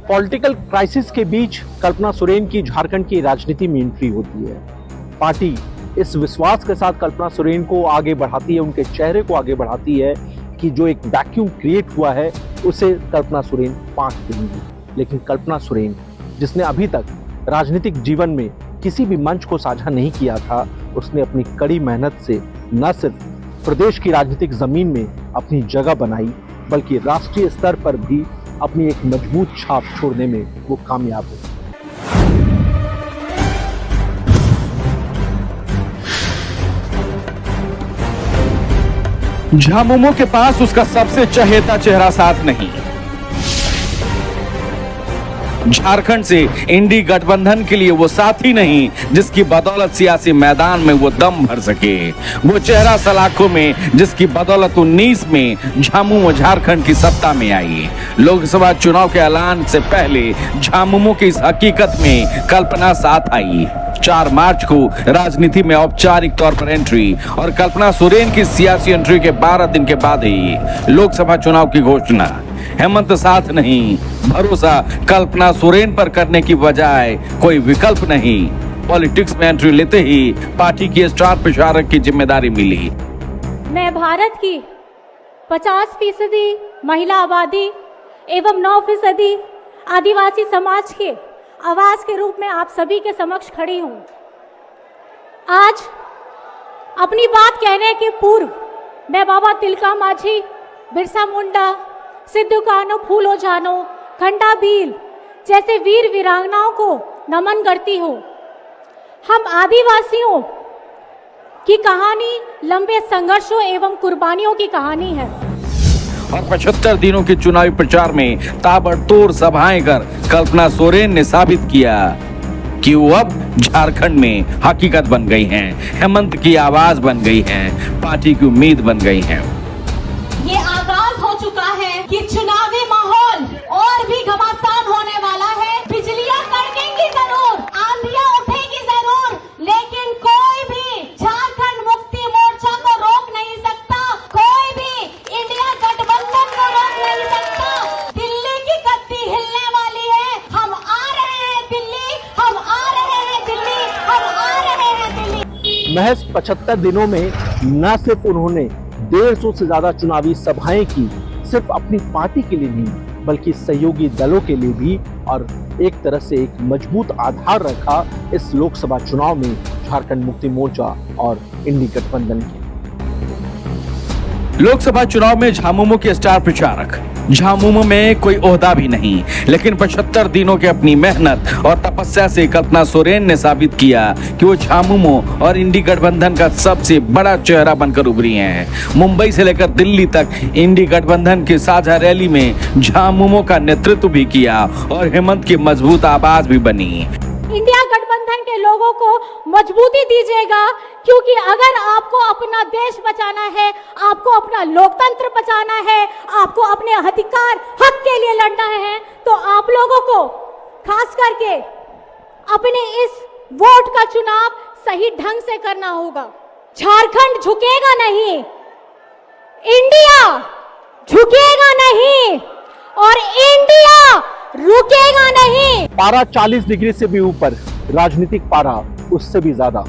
Political crisis के बीच कल्पना सोरेन की झारखंड की राजनीति में एंट्री होती है। पार्टी इस विश्वास के साथ कल्पना सोरेन को आगे बढ़ाती है, उनके चेहरे को आगे बढ़ाती है कि जो एक वैक्यूम क्रिएट हुआ है उसे कल्पना सोरेन पाट देंगी। लेकिन कल्पना सोरेन, जिसने अभी तक राजनीतिक जीवन में किसी भी मंच को साझा नहीं किया था, उसने अपनी कड़ी मेहनत से न सिर्फ प्रदेश की राजनीतिक जमीन में अपनी जगह बनाई, बल्कि राष्ट्रीय स्तर पर भी अपनी एक मजबूत छाप छोड़ने में वो कामयाब हुई। झामुमो के पास उसका सबसे चहेता चेहरा साथ नहीं। झारखंड से इंडी गठबंधन के लिए वो साथी नहीं जिसकी बदौलत सियासी मैदान में वो दम भर सके। वो चेहरा सलाखों में जिसकी बदौलत 19 में झामुमो झारखंड की सत्ता में आई। लोकसभा चुनाव के ऐलान से पहले झामुमो की इस हकीकत में कल्पना साथ आई। 4 मार्च को राजनीति में औपचारिक तौर पर एंट्री और कल्पना सोरेन की सियासी एंट्री के 12 दिन के बाद ही लोकसभा चुनाव की घोषणा। हेमंत साथ नहीं, भरोसा कल्पना सोरेन पर करने की बजाय कोई विकल्प नहीं। पॉलिटिक्स में एंट्री लेते ही पार्टी की स्टार प्रचारक की जिम्मेदारी मिली। मैं भारत की 50% महिला आबादी एवं 9% आदिवासी समाज के आवाज के रूप में आप सभी के समक्ष खड़ी हूँ। आज अपनी बात कहने के पूर्व मैं बाबा तिलका माझी, बिरसा मुंडा, सिद्धू कान्हू फूलो जानो, खंडा भील जैसे वीर वीरांगनाओं को नमन करती हूँ। हम आदिवासियों की कहानी लंबे संघर्षों एवं कुर्बानियों की कहानी है और 75 दिनों के चुनावी प्रचार में ताबड़तोड़ सभाएं कर कल्पना सोरेन ने साबित किया कि वो अब झारखंड में हकीकत बन गई हैं, हेमंत की आवाज बन गई हैं, पार्टी की उम्मीद बन गई हैं। ये आगाज हो चुका है कि चुनावी माहौल और भी घमासान होने वाला है। बिजलियां कड़केंगी जरूर, आंधियां उठेगी जरूर, लेकिन कोई भी झारखंड मुक्ति मोर्चा को रोक नहीं सकता, कोई भी इंडिया गठबंधन को रोक नहीं सकता। दिल्ली की गद्दी हिलने वाली है। हम आ रहे हैं दिल्ली, हम आ रहे हैं दिल्ली, हम आ रहे हैं दिल्ली। महज 75 दिनों में न सिर्फ उन्होंने 150 से ज्यादा चुनावी सभाएं की, सिर्फ अपनी पार्टी के लिए नहीं बल्कि सहयोगी दलों के लिए भी, और एक तरह से एक मजबूत आधार रखा इस लोकसभा चुनाव में झारखंड मुक्ति मोर्चा और इंडी गठबंधन के। लोकसभा चुनाव में झामुमो के स्टार प्रचारक। झामुमो में कोई ओहदा भी नहीं, लेकिन 75 दिनों के अपनी मेहनत और तपस्या से कल्पना सोरेन ने साबित किया कि वो झामुमो और इंडी गठबंधन का सबसे बड़ा चेहरा बनकर उभरी हैं। मुंबई से लेकर दिल्ली तक इंडी गठबंधन की साझा रैली में झामुमो का नेतृत्व भी किया और हेमंत की मजबूत आवाज भी बनी। इंडिया गठबंधन के लोगों को मजबूती दीजिएगा, क्योंकि अगर आपको अपना देश बचाना है, आपको अपना लोकतंत्र बचाना है, आपको अपने अधिकार हक के लिए लड़ना है, तो आप लोगों को खास करके अपने इस वोट का चुनाव सही ढंग से करना होगा। झारखंड झुकेगा नहीं, इंडिया झुकेगा नहीं और इंडिया रुकेगा नहीं। पारा 40 डिग्री से भी ऊपर, राजनीतिक पारा उससे भी ज्यादा।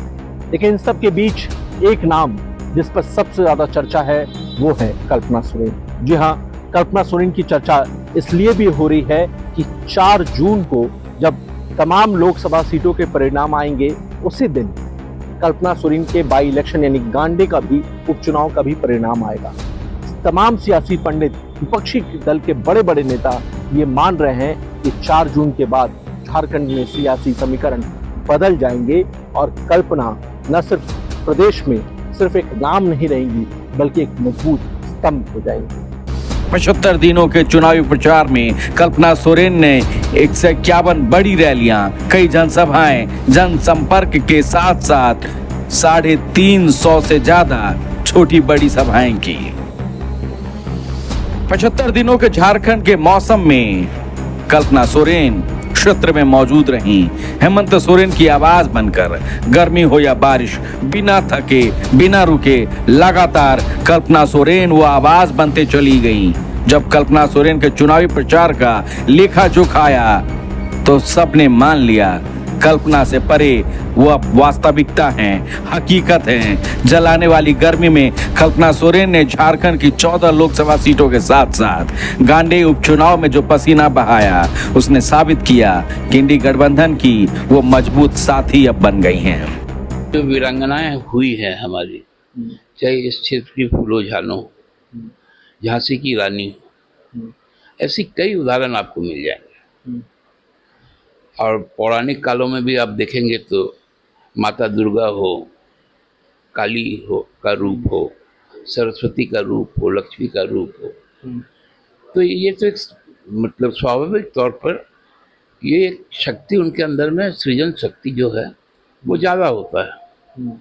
लेकिन इन सब के बीच एक नाम जिस पर सबसे ज्यादा चर्चा है वो है कल्पना सोरेन। जी हाँ, कल्पना सोरेन की चर्चा इसलिए भी हो रही है कि 4 जून को जब तमाम लोकसभा सीटों के परिणाम आएंगे, उसी दिन कल्पना सोरेन के बाई इलेक्शन यानी गांडे का भी उपचुनाव का भी परिणाम आएगा। तमाम सियासी पंडित, विपक्षी दल के बड़े बड़े नेता ये मान रहे हैं कि 4 जून के बाद झारखंड में सियासी समीकरण बदल जाएंगे और कल्पना न सिर्फ प्रदेश में सिर्फ एक नाम नहीं रहेंगी बल्कि एक मजबूत स्तंभ हो जाएंगी। 75 दिनों के चुनावी प्रचार में कल्पना सोरेन ने 151 बड़ी रैलियां, कई जनसभाएं, जनसंपर्क के साथ साथ 350 से ज्यादा छोटी बड़ी सभाएं की। 75 दिनों के झारखंड के मौसम में कल्पना सोरेन क्षेत्र में मौजूद रहीं। हेमंत सोरेन की आवाज बनकर गर्मी हो या बारिश, बिना थके बिना रुके लगातार कल्पना सोरेन वो आवाज बनते चली गईं। जब कल्पना सोरेन के चुनावी प्रचार का लेखा जोखा आया तो सबने मान लिया कल्पना से परे वो अब वास्तविकता है, हकीकत है। जलाने वाली गर्मी में कल्पना सोरेन ने झारखंड की 14 लोकसभा सीटों के साथ साथ गांडेय उपचुनाव में जो पसीना बहाया, उसने साबित किया कि इंडी गठबंधन की वो मजबूत साथी अब बन गई हैं। जो वीरांगनाएं हुई है हमारी, चाहे इस क्षेत्र की फूलो झानो, झांसी की रानी, ऐसी कई उदाहरण आपको मिल जाएंगे। और पौराणिक कालों में भी आप देखेंगे तो माता दुर्गा हो, काली हो का रूप हो, सरस्वती का रूप हो, लक्ष्मी का रूप हो, तो ये तो एक मतलब स्वाभाविक तौर पर ये एक शक्ति उनके अंदर में, सृजन शक्ति जो है वो ज़्यादा होता है।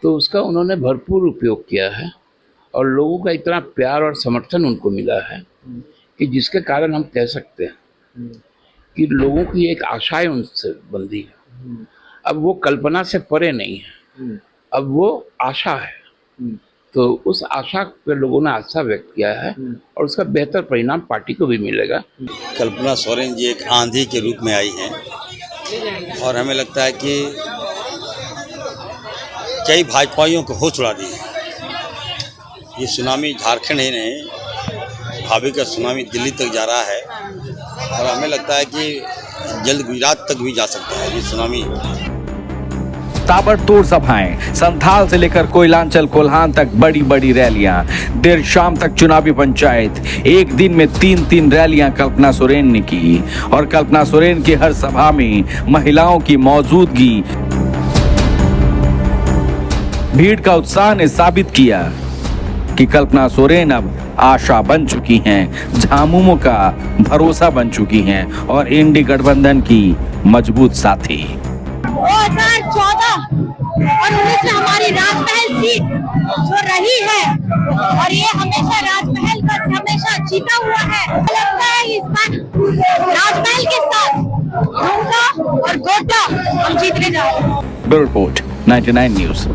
तो उसका उन्होंने भरपूर उपयोग किया है और लोगों का इतना प्यार और समर्थन उनको मिला है कि जिसके कारण हम कह सकते हैं कि लोगों की एक आशाएं उनसे बंधी है। अब वो कल्पना से परे नहीं है, अब वो आशा है। तो उस आशा पे लोगों ने आशा व्यक्त किया है और उसका बेहतर परिणाम पार्टी को भी मिलेगा। कल्पना सोरेन जी एक आंधी के रूप में आई हैं और हमें लगता है कि कई भाजपाइयों को होश उड़ा दी है। ये सुनामी झारखंड ही नहीं, भाभी का सुनामी दिल्ली तक जा रहा है और हमें लगता है कि जल्द गुजरात तक भी जा सकता है ये सुनामी। ताबड़तोड़ सभाएं, संथाल से लेकर कोयलांचल कोल्हान तक बड़ी बड़ी रैलियां, देर शाम तक चुनावी पंचायत, एक दिन में 3-3 रैलियां कल्पना सोरेन ने की और कल्पना सोरेन की हर सभा में महिलाओं की मौजूदगी, भीड़ का उत्साह ने साबित किया कि कल्पना सोरेन अब आशा बन चुकी हैं, झामुमो का भरोसा बन चुकी हैं और इंडी गठबंधन की मजबूत साथी। 2014 और 19 में हमारी राजमहल सीट जो रही है और ये हमेशा राजमहल का हमेशा जीता हुआ है। लगता है इस बार राजमहल के साथ झुमका और गोटा हम जीतने जा रहे हैं। Bureau report 99 news.